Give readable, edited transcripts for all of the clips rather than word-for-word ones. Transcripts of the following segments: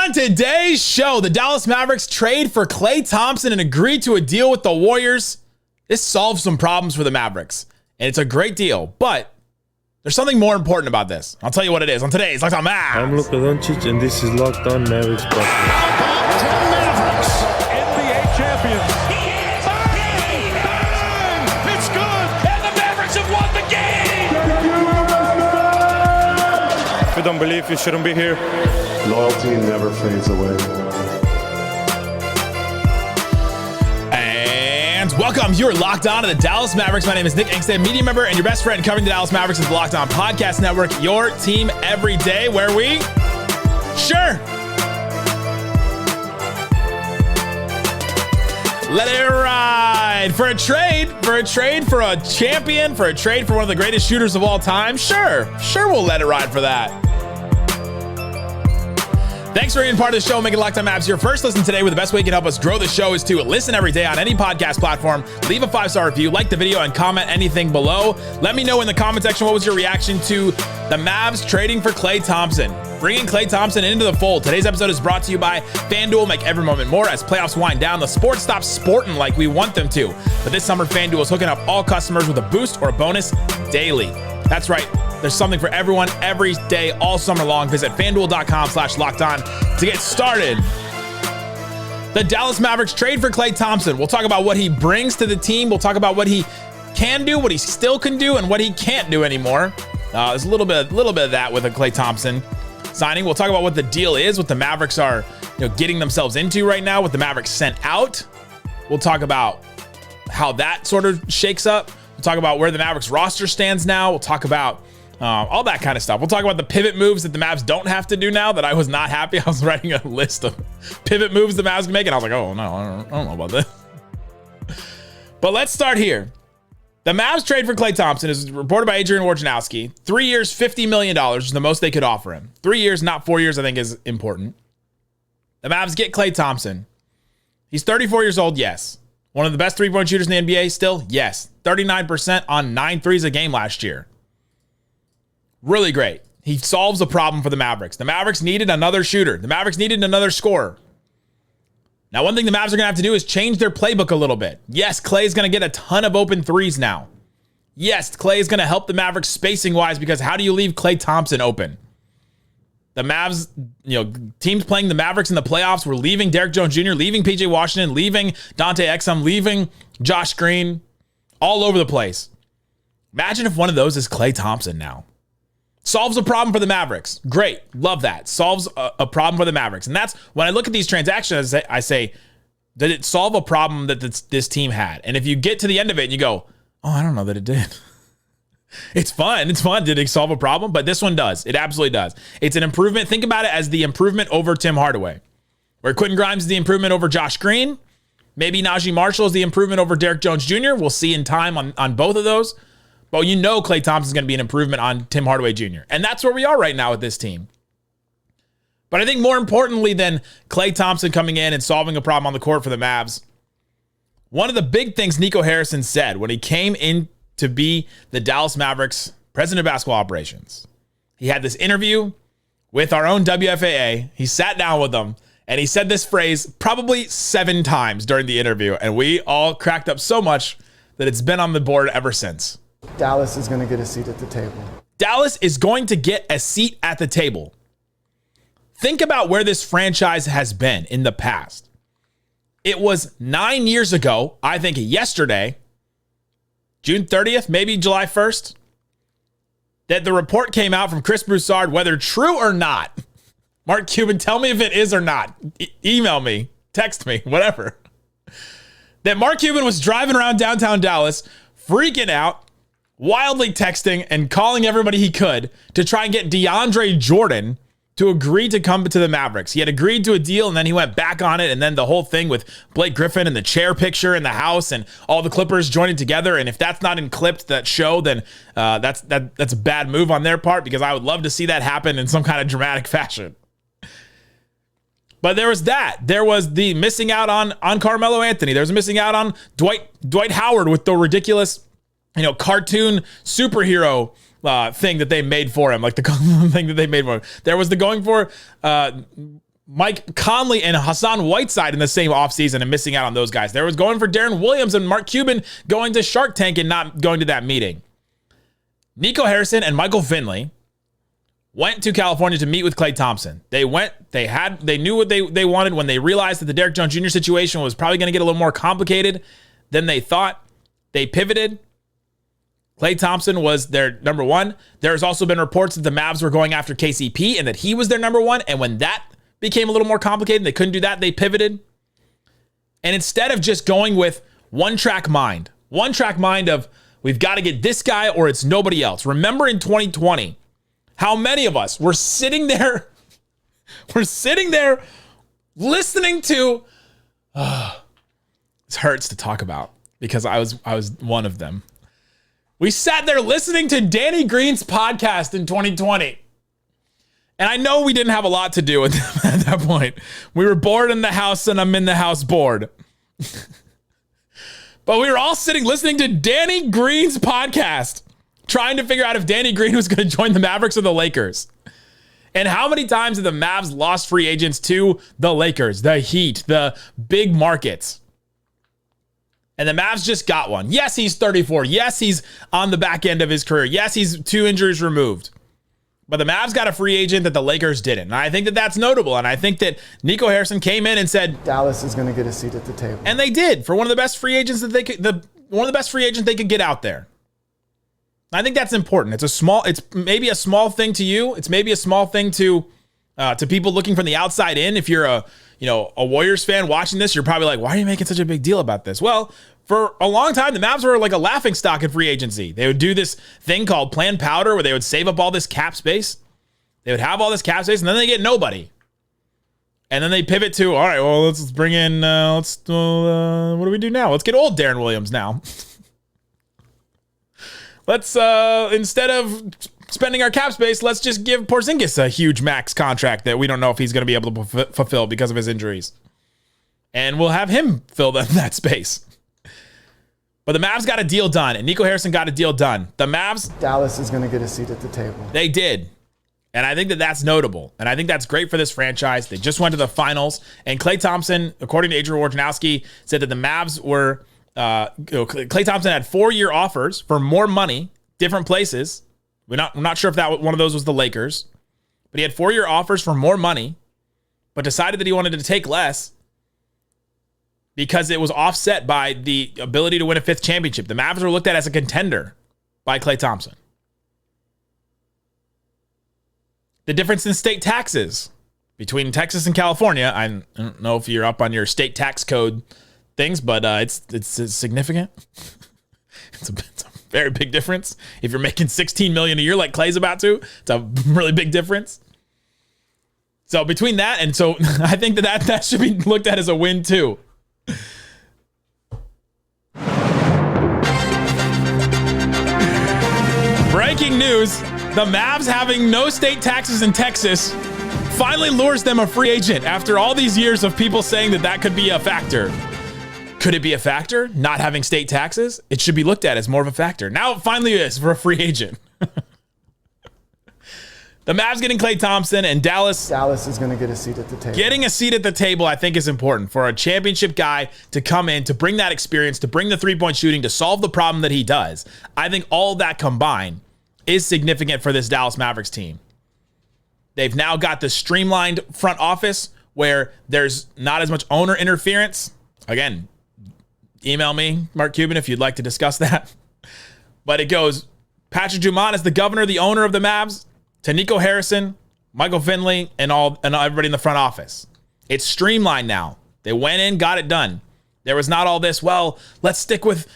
On today's show, the Dallas Mavericks trade for Klay Thompson and agree to a deal with the Warriors. This solves some problems for the Mavericks, and it's a great deal, but there's something more important about this. I'll tell you what it is on today's Locked On Mavs. I'm Luka Doncic, and this is Locked On Mavericks. Mavericks, NBA champions. Bang! It's good, and the Mavericks have won the game. If you don't believe, you shouldn't be here. Loyalty never fades away. And welcome. You're locked on to the Dallas Mavericks. My name is Nick Angstadt, media member, and your best friend covering the Dallas Mavericks is the Locked On Podcast Network. Your team every day, where we let it ride for a trade, for a champion, for a trade for one of the greatest shooters of all time. Sure, we'll let it ride for that. Thanks for being part of the show, making Locked On Mavs your first listen today, where the best way you can help us grow the show is to listen every day on any podcast platform, leave a 5-star review, like the video, and comment anything below. Let me know in the comment section what was your reaction to the Mavs trading for Klay Thompson. Bringing Klay Thompson into the fold. Today's episode is brought to you by FanDuel. Make every moment more as playoffs wind down. The sport stops sporting like we want them to. But this summer, FanDuel is hooking up all customers with a boost or a bonus daily. That's right. There's something for everyone every day, all summer long. Visit FanDuel.com/lockedon to get started. The Dallas Mavericks trade for Klay Thompson. We'll talk about what he brings to the team. We'll talk about what he can do, what he still can do, and what he can't do anymore. There's a little bit of that with a Klay Thompson signing. We'll talk about what the deal is, what the Mavericks are getting themselves into right now, what the Mavericks sent out. We'll talk about how that sort of shakes up. We'll talk about where the Mavericks roster stands now. We'll talk about all that kind of stuff. We'll talk about the pivot moves that the Mavs don't have to do now that I was not happy. I was writing a list of pivot moves the Mavs can make, and I was like, oh, no, I don't know about this. But let's start here. The Mavs trade for Klay Thompson is reported by Adrian Wojnarowski. 3 years, $50 million is the most they could offer him. 3 years, not 4 years, I think is important. The Mavs get Klay Thompson. He's 34 years old, yes. One of the best three-point shooters in the NBA still, yes. 39% on 9 threes a game last year. Really great. He solves a problem for the Mavericks. The Mavericks needed another shooter. The Mavericks needed another scorer. Now, one thing the Mavs are going to have to do is change their playbook a little bit. Yes, Klay is going to get a ton of open threes now. Yes, Klay is going to help the Mavericks spacing-wise, because how do you leave Klay Thompson open? The Mavs, teams playing the Mavericks in the playoffs were leaving Derrick Jones Jr., leaving PJ Washington, leaving Dante Exum, leaving Josh Green, all over the place. Imagine if one of those is Klay Thompson now. Solves a problem for the Mavericks. Great. Love that. Solves a problem for the Mavericks. And that's when I look at these transactions, I say, did it solve a problem that this team had? And if you get to the end of it and you go, oh, I don't know that it did. It's fun. It's fun. Did it solve a problem? But this one does. It absolutely does. It's an improvement. Think about it as the improvement over Tim Hardaway. Where Quentin Grimes is the improvement over Josh Green. Maybe Najee Marshall is the improvement over Derrick Jones Jr. We'll see in time on both of those. But Klay Thompson is going to be an improvement on Tim Hardaway Jr. And that's where we are right now with this team. But I think more importantly than Klay Thompson coming in and solving a problem on the court for the Mavs, one of the big things Nico Harrison said when he came in to be the Dallas Mavericks president of basketball operations, he had this interview with our own WFAA. He sat down with them and he said this phrase probably 7 times during the interview. And we all cracked up so much that it's been on the board ever since. Dallas is going to get a seat at the table. Dallas is going to get a seat at the table. Think about where this franchise has been in the past. It was 9 years ago, I think yesterday, June 30th, maybe July 1st, that the report came out from Chris Broussard, whether true or not. Mark Cuban, tell me if it is or not. Email me, text me, whatever. That Mark Cuban was driving around downtown Dallas, freaking out, wildly texting and calling everybody he could to try and get DeAndre Jordan to agree to come to the Mavericks. He had agreed to a deal and then he went back on it. And then the whole thing with Blake Griffin and the chair picture in the house and all the Clippers joining together. And if that's not in clipped, that show, then that's a bad move on their part, because I would love to see that happen in some kind of dramatic fashion. But there was that. There was the missing out on Carmelo Anthony. There was missing out on Dwight Howard with the ridiculous cartoon superhero thing that they made for him, like the thing that they made for him. There was the going for Mike Conley and Hassan Whiteside in the same offseason and missing out on those guys. There was going for Darren Williams and Mark Cuban going to Shark Tank and not going to that meeting. Nico Harrison and Michael Finley went to California to meet with Klay Thompson. They knew what they wanted when they realized that the Derrick Jones Jr. situation was probably going to get a little more complicated than they thought. They pivoted. Klay Thompson was their number one. There's also been reports that the Mavs were going after KCP and that he was their number one. And when that became a little more complicated and they couldn't do that, they pivoted. And instead of just going with one track mind of we've got to get this guy or it's nobody else. Remember in 2020, how many of us were sitting there listening to, this hurts to talk about because I was one of them. We sat there listening to Danny Green's podcast in 2020. And I know we didn't have a lot to do at that point. We were bored in the house and I'm in the house bored. But we were all sitting listening to Danny Green's podcast, trying to figure out if Danny Green was going to join the Mavericks or the Lakers. And how many times have the Mavs lost free agents to the Lakers, the Heat, the big markets? And the Mavs just got one. Yes, he's 34. Yes, he's on the back end of his career. Yes, he's 2 injuries removed. But the Mavs got a free agent that the Lakers didn't. And I think that that's notable. And I think that Nico Harrison came in and said Dallas is going to get a seat at the table. And they did for one of the best free agents that they could, one of the best free agents they could get out there. I think that's important. It's maybe a small thing to you. It's maybe a small thing to people looking from the outside in. If you're a Warriors fan watching this, you're probably like, why are you making such a big deal about this? Well, for a long time, the Mavs were like a laughing stock in free agency. They would do this thing called planned powder where they would save up all this cap space. They would have all this cap space and then they get nobody. And then they pivot to, all right, well, let's bring in, what do we do now? Let's get old Darren Williams now. Let's, instead of spending our cap space, let's just give Porzingis a huge max contract that we don't know if he's going to be able to fulfill because of his injuries. And we'll have him fill that space. But the Mavs got a deal done, and Nico Harrison got a deal done. The Mavs... Dallas is going to get a seat at the table. They did. And I think that that's notable. And I think that's great for this franchise. They just went to the finals. And Klay Thompson, according to Adrian Wojnarowski, said that the Mavs were... Klay Thompson had 4-year offers for more money, different places. We're not sure if that one of those was the Lakers. But he had 4-year offers for more money, but decided that he wanted to take less because it was offset by the ability to win a 5th championship. The Mavs were looked at as a contender by Klay Thompson. The difference in state taxes between Texas and California, I don't know if you're up on your state tax code things, but it's significant. It's a very big difference. If you're making $16 million a year like Klay's about to, it's a really big difference. So between that and so I think that should be looked at as a win too. Breaking news, the Mavs having no state taxes in Texas finally lures them a free agent after all these years of people saying that could be a factor. Could it be a factor, not having state taxes? It should be looked at as more of a factor. Now it finally is for a free agent. The Mavs getting Klay Thompson and Dallas is going to get a seat at the table. Getting a seat at the table, I think, is important for a championship guy to come in, to bring that experience, to bring the three-point shooting, to solve the problem that he does. I think all that combined is significant for this Dallas Mavericks team. They've now got the streamlined front office where there's not as much owner interference. Again, email me, Mark Cuban, if you'd like to discuss that. But it goes Patrick Dumont as the governor, the owner of the Mavs, to Nico Harrison, Michael Finley, and everybody in the front office. It's streamlined now. They went in, got it done. There was not all this, well, let's stick with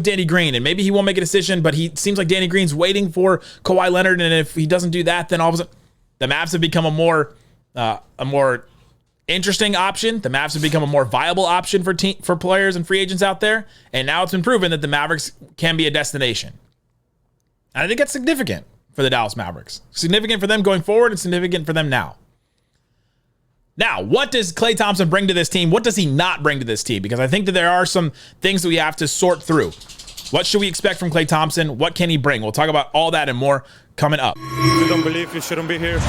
Danny Green, and maybe he won't make a decision, but he seems like Danny Green's waiting for Kawhi Leonard, and if he doesn't do that, then all of a sudden the Mavs have become a more interesting option. The Mavs have become a more viable option for players and free agents out there, and now it's been proven that the Mavericks can be a destination. And I think that's significant for the Dallas Mavericks. Significant for them going forward and significant for them now. Now, what does Klay Thompson bring to this team? What does he not bring to this team? Because I think that there are some things that we have to sort through. What should we expect from Klay Thompson? What can he bring? We'll talk about all that and more coming up. If you don't believe, you shouldn't be here.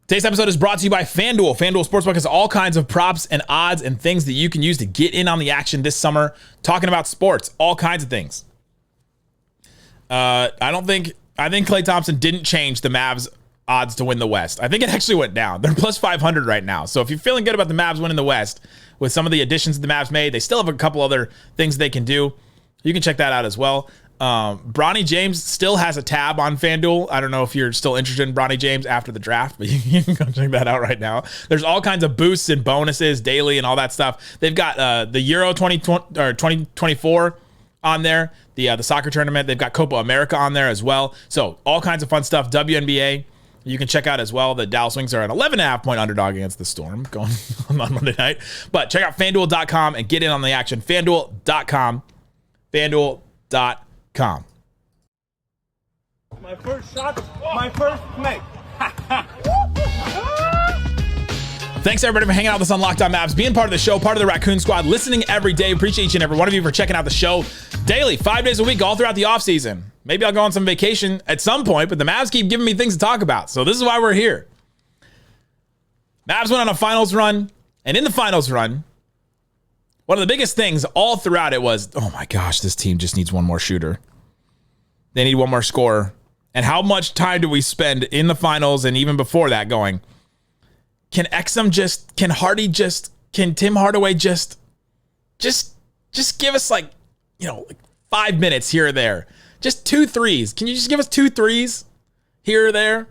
Today's episode is brought to you by FanDuel. FanDuel Sportsbook has all kinds of props and odds and things that you can use to get in on the action this summer. Talking about sports, all kinds of things. I think Klay Thompson didn't change the Mavs odds to win the West. I think it actually went down. They're plus 500 right now. So if you're feeling good about the Mavs winning the West with some of the additions the Mavs made, they still have a couple other things they can do. You can check that out as well. Bronny James still has a tab on FanDuel. I don't know if you're still interested in Bronny James after the draft, but you can go check that out right now. There's all kinds of boosts and bonuses daily and all that stuff. They've got the Euro 2024 on there, the soccer tournament. They've got Copa America on there as well. So all kinds of fun stuff. WNBA. You can check out as well. The Dallas Wings are an 11.5 point underdog against the Storm going on Monday night. But check out FanDuel.com and get in on the action. FanDuel.com. FanDuel.com. My first shot, my first make. Thanks everybody for hanging out with us on Locked On Mavs, being part of the show, part of the Raccoon Squad, listening every day. Appreciate each and every one of you for checking out the show daily, 5 days a week, all throughout the offseason. Maybe I'll go on some vacation at some point, but the Mavs keep giving me things to talk about. So this is why we're here. Mavs went on a finals run, and in the finals run, one of the biggest things all throughout it was, oh my gosh, this team just needs one more shooter. They need one more scorer. And how much time do we spend in the finals and even before that going, can Tim Hardaway just give us like 5 minutes here or there? Just 2 threes. Can you just give us 2 threes here or there?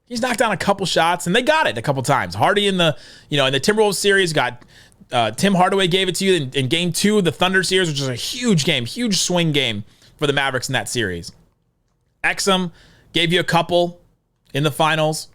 He's knocked down a couple shots, and they got it a couple times. Hardy in the Timberwolves series got Tim Hardaway gave it to you in game 2 of the Thunder series, which is a huge game, huge swing game for the Mavericks in that series. Exum gave you a couple in the finals.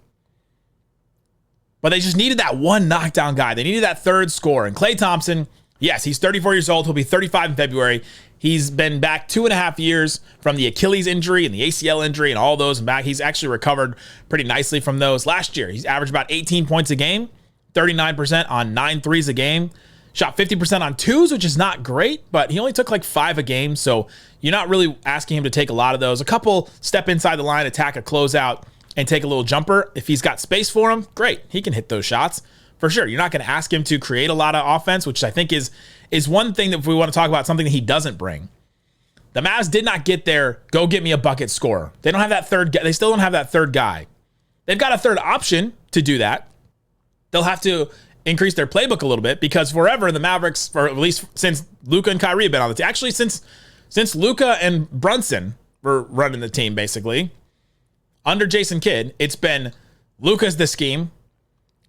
But they just needed that one knockdown guy. They needed that third scorer. And Klay Thompson, yes, he's 34 years old. He'll be 35 in February. He's been back 2.5 years from the Achilles injury and the ACL injury and all those. And back, he's actually recovered pretty nicely from those. Last year, he's averaged about 18 points a game, 39% on 9 threes a game, shot 50% on 2s, which is not great, but he only took like 5 a game. So you're not really asking him to take a lot of those. A couple step inside the line, attack a closeout, and take a little jumper. If he's got space for him, great. He can hit those shots for sure. You're not going to ask him to create a lot of offense, which I think is one thing that if we want to talk about something that he doesn't bring. The Mavs did not get their go get me a bucket scorer. They don't have that third guy. They still don't have that third guy. They've got a third option to do that. They'll have to increase their playbook a little bit because forever the Mavericks, for at least since Luka and Kyrie have been on the team, actually since Luka and Brunson were running the team basically, under Jason Kidd, it's been Luka's the scheme,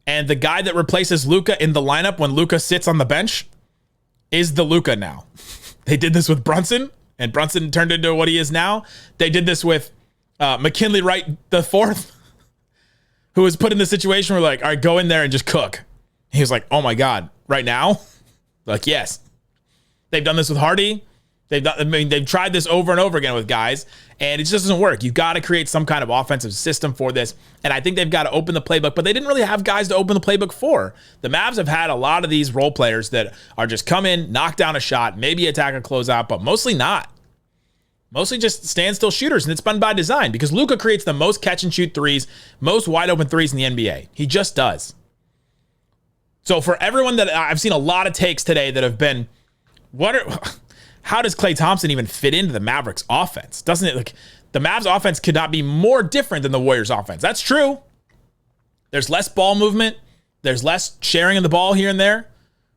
and the guy that replaces Luka in the lineup when Luka sits on the bench is the Luka now. They did this with Brunson, and Brunson turned into what he is now. They did this with McKinley Wright the fourth, who was put in the situation where like, all right, go in there and just cook. He was like, oh my God, right now? Like, yes. They've done this with Hardy. They've tried this over and over again with guys, and it just doesn't work. You've got to create some kind of offensive system for this, and I think they've got to open the playbook, but they didn't really have guys to open the playbook for. The Mavs have had a lot of these role players that are just come in, knock down a shot, maybe attack a closeout, but mostly not. Mostly just standstill shooters, and it's been by design because Luka creates the most catch-and-shoot threes, most wide-open threes in the NBA. He just does. So for everyone that I've seen a lot of takes today that have been, how does Klay Thompson even fit into the Mavericks offense? Doesn't it, like, the Mavs offense could not be more different than the Warriors offense. That's true. There's less ball movement. There's less sharing of the ball here and there.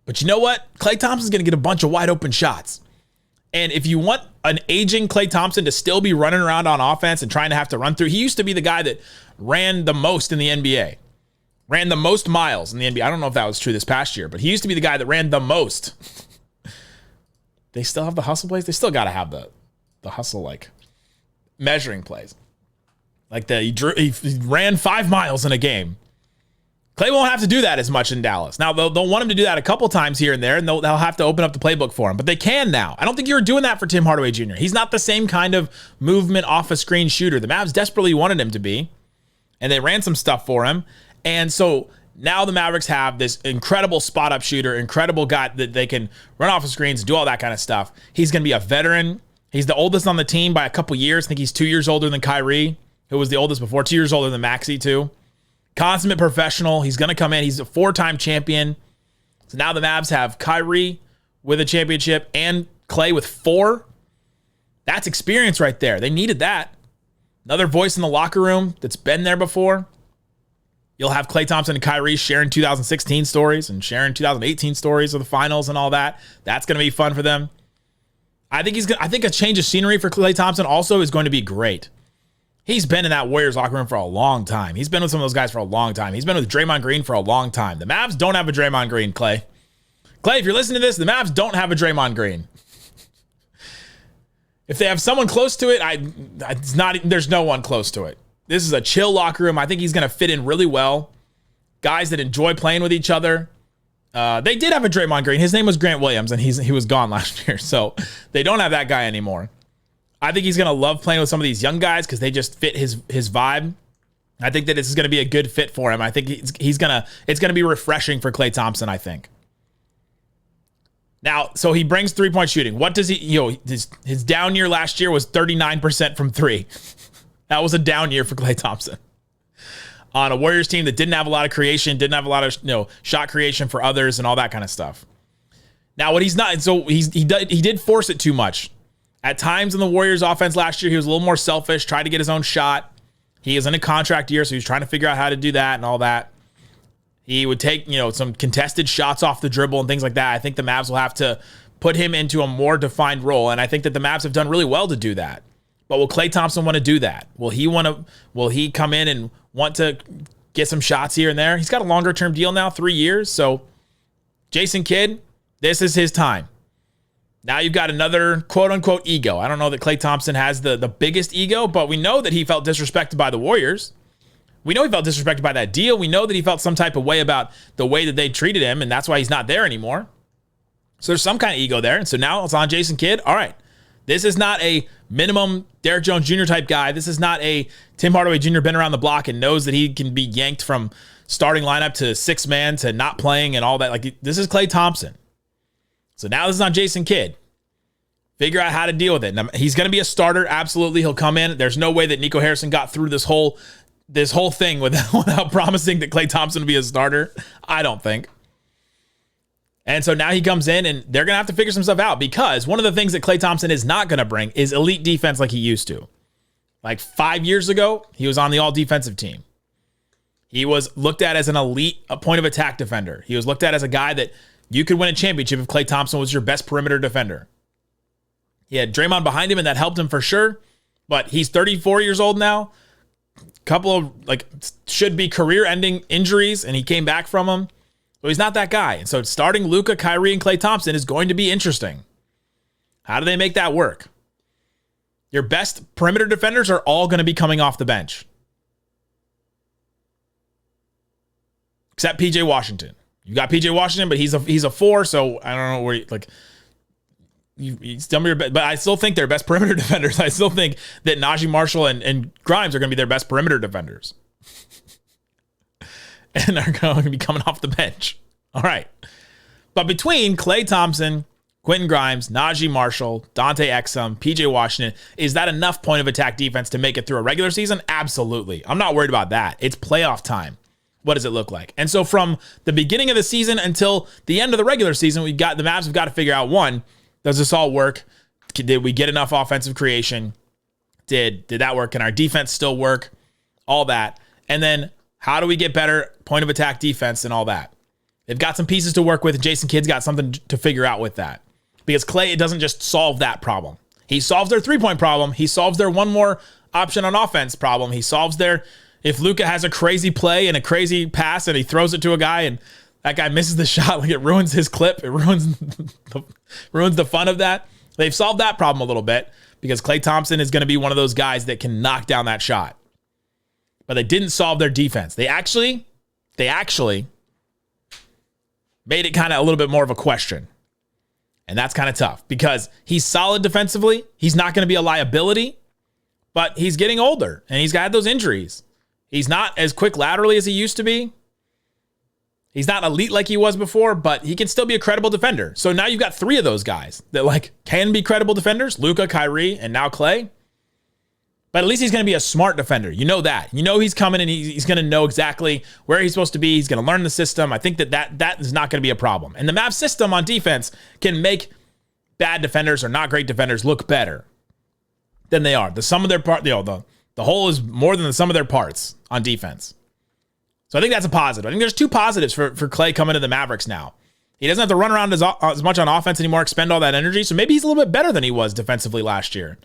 But you know what? Klay Thompson's going to get a bunch of wide open shots. And if you want an aging Klay Thompson to still be running around on offense and trying to have to run through, he used to be the guy that ran the most in the NBA. Ran the most miles in the NBA. I don't know if that was true this past year, but he used to be the guy that ran the most. They still have the hustle plays. They still got to have the hustle, like, measuring plays. Like, he ran 5 miles in a game. Klay won't have to do that as much in Dallas. Now, they'll want him to do that a couple times here and there, and they'll have to open up the playbook for him. But they can now. I don't think you were doing that for Tim Hardaway Jr. He's not the same kind of movement off a screen shooter. The Mavs desperately wanted him to be, and they ran some stuff for him. And so now the Mavericks have this incredible spot-up shooter, incredible guy that they can run off of screens, do all that kind of stuff. He's going to be a veteran. He's the oldest on the team by a couple years. I think he's 2 years older than Kyrie, who was the oldest before, 2 years older than Maxey, too. Consummate professional. He's going to come in. He's a 4-time champion. So now the Mavs have Kyrie with a championship and Klay with 4. That's experience right there. They needed that. Another voice in the locker room that's been there before. You'll have Klay Thompson and Kyrie sharing 2016 stories and sharing 2018 stories of the finals and all that. That's going to be fun for them. I think a change of scenery for Klay Thompson also is going to be great. He's been in that Warriors locker room for a long time. He's been with some of those guys for a long time. He's been with Draymond Green for a long time. The Mavs don't have a Draymond Green, Klay. Klay, if you're listening to this, the Mavs don't have a Draymond Green. If they have someone close to it, there's no one close to it. This is a chill locker room. I think he's going to fit in really well. Guys that enjoy playing with each other. They did have a Draymond Green. His name was Grant Williams, and he was gone last year. So they don't have that guy anymore. I think he's going to love playing with some of these young guys because they just fit his vibe. I think that this is going to be a good fit for him. I think it's going to be refreshing for Klay Thompson, I think. Now, so he brings three-point shooting. What does he, his down year last year was 39% from 3. That was a down year for Klay Thompson. On a Warriors team that didn't have a lot of creation, didn't have a lot of shot creation for others and all that kind of stuff. Now, what he's not, so he did force it too much. At times in the Warriors offense last year, he was a little more selfish, tried to get his own shot. He is in a contract year, so he was trying to figure out how to do that and all that. He would take, some contested shots off the dribble and things like that. I think the Mavs will have to put him into a more defined role, and I think that the Mavs have done really well to do that. But will Klay Thompson want to do that? Will he come in and want to get some shots here and there? He's got a longer term deal now, 3 years. So Jason Kidd, this is his time. Now you've got another quote unquote ego. I don't know that Klay Thompson has the biggest ego, but we know that he felt disrespected by the Warriors. We know he felt disrespected by that deal. We know that he felt some type of way about the way that they treated him, and that's why he's not there anymore. So there's some kind of ego there. And so now it's on Jason Kidd. All right. This is not a minimum Derrick Jones Jr. type guy. This is not a Tim Hardaway Jr. been around the block and knows that he can be yanked from starting lineup to 6-man to not playing and all that. Like, this is Klay Thompson. So now this is on Jason Kidd. Figure out how to deal with it. Now, he's going to be a starter. Absolutely. He'll come in. There's no way that Nico Harrison got through this whole thing without promising that Klay Thompson would be a starter. I don't think. And so now he comes in and they're going to have to figure some stuff out because one of the things that Klay Thompson is not going to bring is elite defense like he used to. Like 5 years ago, he was on the all-defensive team. He was looked at as an elite point of attack defender. He was looked at as a guy that you could win a championship if Klay Thompson was your best perimeter defender. He had Draymond behind him and that helped him for sure. But he's 34 years old now. Couple of should be career-ending injuries, and he came back from them. So he's not that guy. And so starting Luka, Kyrie, and Klay Thompson is going to be interesting. How do they make that work? Your best perimeter defenders are all going to be coming off the bench. Except PJ Washington. You got PJ Washington, but he's a 4, so I don't know where you tell me but I still think they're best perimeter defenders. I still think that Najee Marshall and Grimes are going to be their best perimeter defenders. And they're going to be coming off the bench. All right. But between Klay Thompson, Quentin Grimes, Najee Marshall, Dante Exum, PJ Washington, is that enough point of attack defense to make it through a regular season? Absolutely. I'm not worried about that. It's playoff time. What does it look like? And so from the beginning of the season until the end of the regular season, the Mavs have got to figure out, one, does this all work? Did we get enough offensive creation? Did that work? Can our defense still work? All that. And then how do we get better point of attack defense and all that? They've got some pieces to work with. Jason Kidd's got something to figure out with that. Because Klay, it doesn't just solve that problem. He solves their three-point problem. He solves their one more option on offense problem. He solves their, if Luka has a crazy play and a crazy pass and he throws it to a guy and that guy misses the shot, like it ruins his clip. It ruins the fun of that. They've solved that problem a little bit because Klay Thompson is going to be one of those guys that can knock down that shot. But they didn't solve their defense. They actually made it kind of a little bit more of a question. And that's kind of tough because he's solid defensively. He's not going to be a liability, but he's getting older and he's got those injuries. He's not as quick laterally as he used to be. He's not elite like he was before, but he can still be a credible defender. So now you've got 3 of those guys that can be credible defenders, Luka, Kyrie, and now Klay. But at least he's going to be a smart defender. You know that. You know he's coming and he's going to know exactly where he's supposed to be. He's going to learn the system. I think that is not going to be a problem. And the Mavs system on defense can make bad defenders or not great defenders look better than they are. The sum of their part, the whole is more than the sum of their parts on defense. So I think that's a positive. I think there's two positives for Klay coming to the Mavericks now. He doesn't have to run around as much on offense anymore, expend all that energy. So maybe he's a little bit better than he was defensively last year.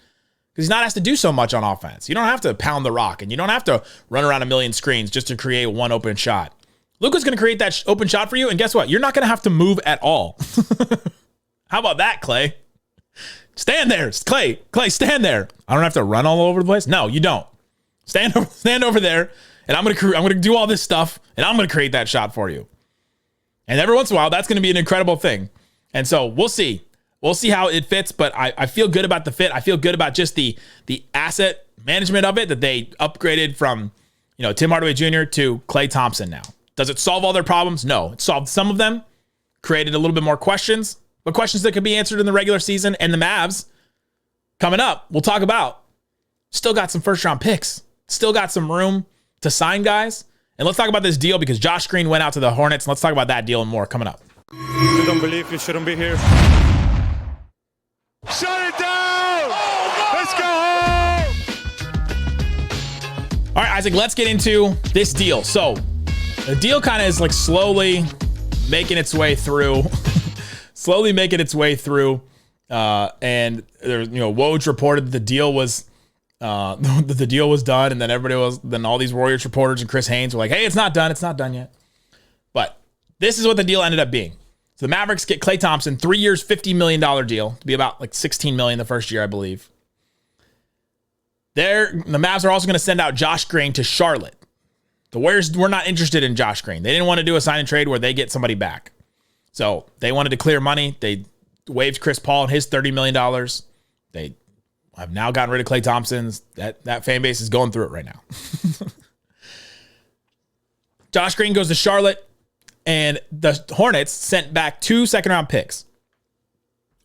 Because he's not asked to do so much on offense. You don't have to pound the rock, and you don't have to run around a million screens just to create one open shot. Luka's going to create that open shot for you, and guess what? You're not going to have to move at all. How about that, Klay? Stand there. Klay, stand there. I don't have to run all over the place. No, you don't. Stand over there, and I'm going to do all this stuff, and I'm going to create that shot for you. And every once in a while, that's going to be an incredible thing. And so we'll see. We'll see how it fits, but I feel good about the fit. I feel good about just the asset management of it, that they upgraded from, Tim Hardaway Jr. to Klay Thompson now. Does it solve all their problems? No. It solved some of them, created a little bit more questions, but questions that could be answered in the regular season. And the Mavs, coming up, we'll talk about, still got some first-round picks, still got some room to sign guys. And let's talk about this deal because Josh Green went out to the Hornets. And let's talk about that deal and more coming up. If you don't believe, you shouldn't be here. Shut it down! Let's go home! All right, Isaac, let's get into this deal. So the deal kind of is like slowly making its way through. And there's, Woj reported that the deal was done. And then all these Warriors reporters and Chris Haynes were like, hey, it's not done. It's not done yet. But this is what the deal ended up being. So the Mavericks get Klay Thompson, 3 years, $50 million deal to be about like $16 million the first year, I believe. The Mavs are also going to send out Josh Green to Charlotte. The Warriors were not interested in Josh Green. They didn't want to do a sign and trade where they get somebody back. So they wanted to clear money. They waived Chris Paul and his $30 million. They have now gotten rid of Klay Thompson's. That fan base is going through it right now. Josh Green goes to Charlotte. And the Hornets sent back 2 second-round picks.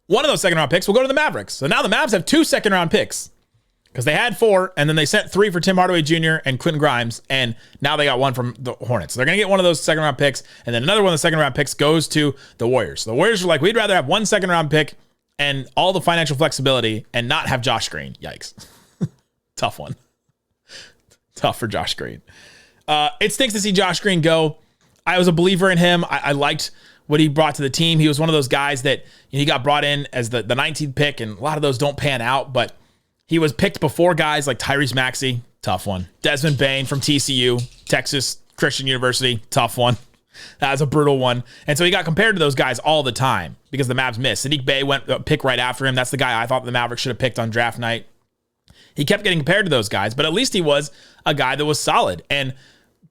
One of those second-round picks will go to the Mavericks. So now the Mavs have 2 second-round picks because they had 4, and then they sent 3 for Tim Hardaway Jr. and Quentin Grimes, and now they got 1 from the Hornets. So they're going to get one of those second-round picks, and then another one of the second-round picks goes to the Warriors. So the Warriors were like, we'd rather have 1 second-round pick and all the financial flexibility and not have Josh Green. Yikes. Tough one. Tough for Josh Green. It stinks to see Josh Green go. I was a believer in him. I liked what he brought to the team. He was one of those guys that he got brought in as the 19th pick, and a lot of those don't pan out, but he was picked before guys like Tyrese Maxey, tough one. Desmond Bane from TCU, Texas Christian University, tough one. That was a brutal one. And so he got compared to those guys all the time because the Mavs missed. Sadiq Bey went a pick right after him. That's the guy I thought the Mavericks should have picked on draft night. He kept getting compared to those guys, but at least he was a guy that was solid. And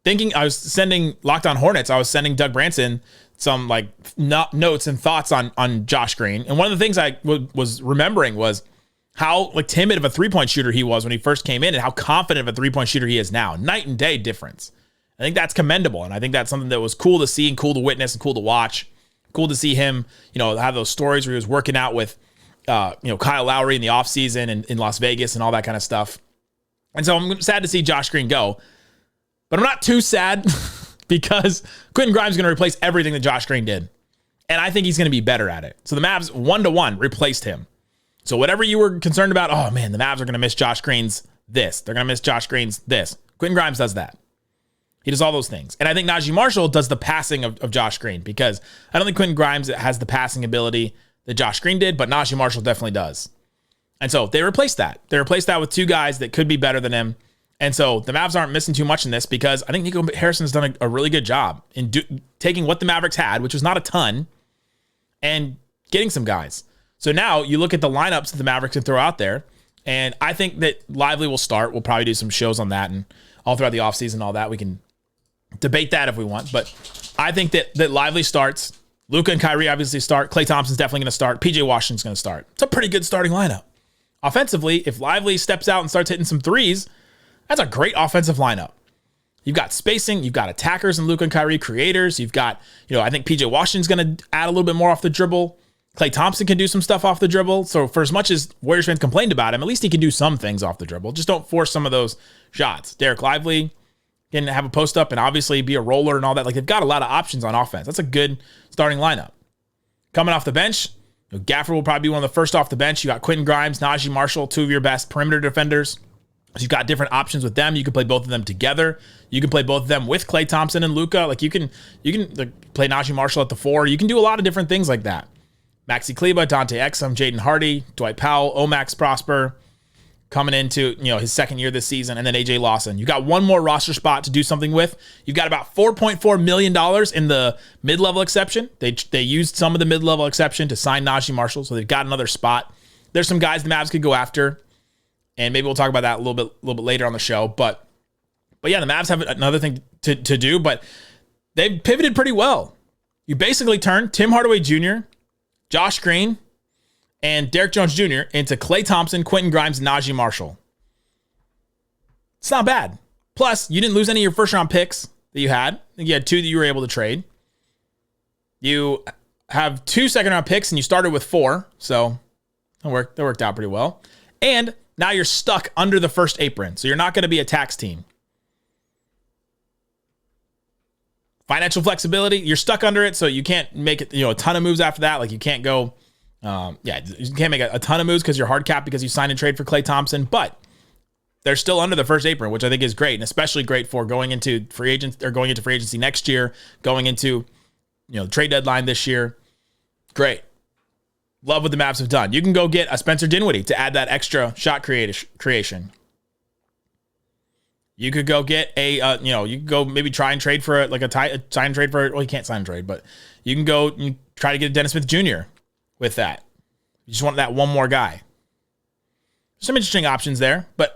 I was sending Locked On Hornets, I was sending Doug Branson some notes and thoughts on Josh Green. And one of the things I was remembering was how timid of a three-point shooter he was when he first came in and how confident of a three-point shooter he is now. Night and day difference. I think that's commendable. And I think that's something that was cool to see and cool to witness and cool to watch. Cool to see him, have those stories where he was working out with, Kyle Lowry in the offseason in Las Vegas and all that kind of stuff. And so I'm sad to see Josh Green go. But I'm not too sad because Quentin Grimes is going to replace everything that Josh Green did. And I think he's going to be better at it. So the Mavs 1-to-1 replaced him. So whatever you were concerned about, oh man, the Mavs are going to miss Josh Green's this. They're going to miss Josh Green's this. Quentin Grimes does that. He does all those things. And I think Najee Marshall does the passing of Josh Green because I don't think Quentin Grimes has the passing ability that Josh Green did, but Najee Marshall definitely does. And so they replaced that. They replaced that with 2 guys that could be better than him. And so the Mavs aren't missing too much in this because I think Nico Harrison's done a really good job in taking what the Mavericks had, which was not a ton, and getting some guys. So now you look at the lineups that the Mavericks can throw out there, and I think that Lively will start. We'll probably do some shows on that and all throughout the offseason and all that. We can debate that if we want, but I think that Lively starts. Luka and Kyrie obviously start. Klay Thompson's definitely going to start. PJ Washington's going to start. It's a pretty good starting lineup. Offensively, if Lively steps out and starts hitting some threes, that's a great offensive lineup. You've got spacing. You've got attackers and Luka and Kyrie, creators. You've got, I think PJ Washington's going to add a little bit more off the dribble. Klay Thompson can do some stuff off the dribble. So for as much as Warriors fans complained about him, at least he can do some things off the dribble. Just don't force some of those shots. Derek Lively can have a post up and obviously be a roller and all that. Like, they've got a lot of options on offense. That's a good starting lineup. Coming off the bench, Gafford will probably be one of the first off the bench. You got Quentin Grimes, Najee Marshall, two of your best perimeter defenders. So you've got different options with them. You can play both of them together. You can play both of them with Klay Thompson and Luka. Like, you can play Najee Marshall at the 4. You can do a lot of different things like that. Maxi Kleba, Dante Exum, Jaden Hardy, Dwight Powell, Omax Prosper coming into his second year this season, and then AJ Lawson. You got one more roster spot to do something with. You've got about $4.4 million in the mid-level exception. They used some of the mid-level exception to sign Najee Marshall, so they've got another spot. There's some guys the Mavs could go after, and maybe we'll talk about that a little bit later on the show. But yeah, the Mavs have another thing to do, but they've pivoted pretty well. You basically turned Tim Hardaway Jr., Josh Green, and Derek Jones Jr. into Klay Thompson, Quentin Grimes, and Najee Marshall. It's not bad. Plus, you didn't lose any of your first-round picks that you had. I think you had 2 that you were able to trade. You have 2 second-round picks, and you started with 4, so that worked out pretty well. And now you're stuck under the first apron, so you're not going to be a tax team. Financial flexibility, you're stuck under it, so you can't make it, a ton of moves after that. Like, you can't go, you can't make a ton of moves because you're hard capped because you signed and trade for Klay Thompson, but they're still under the first apron, which I think is great, and especially great for going into free agency next year, going into, trade deadline this year. Great. Love what the Mavs have done. You can go get a Spencer Dinwiddie to add that extra shot creation. You could go get you could go maybe try and trade for sign and trade for, well, you can't sign and trade, but you can go and try to get a Dennis Smith Jr. with that. You just want that one more guy. Some interesting options there, but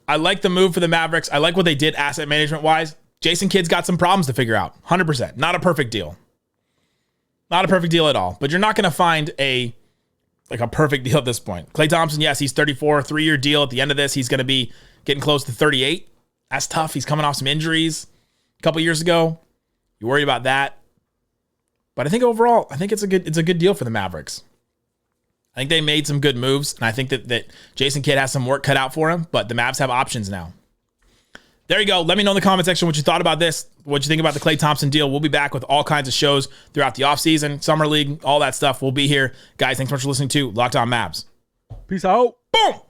I like the move for the Mavericks. I like what they did asset management wise. Jason Kidd's got some problems to figure out. 100%. Not a perfect deal. Not a perfect deal at all, but you're not going to find a perfect deal at this point. Klay Thompson, yes, he's 34, 3-year deal. At the end of this, he's going to be getting close to 38. That's tough. He's coming off some injuries a couple years ago. You worry about that. But I think overall, it's a good deal for the Mavericks. I think they made some good moves, and I think that Jason Kidd has some work cut out for him, but the Mavs have options now. There you go. Let me know in the comment section what you thought about this, what you think about the Klay Thompson deal. We'll be back with all kinds of shows throughout the offseason, Summer League, all that stuff. We'll be here. Guys, thanks so much for listening to Locked On Mavs. Peace out. Boom!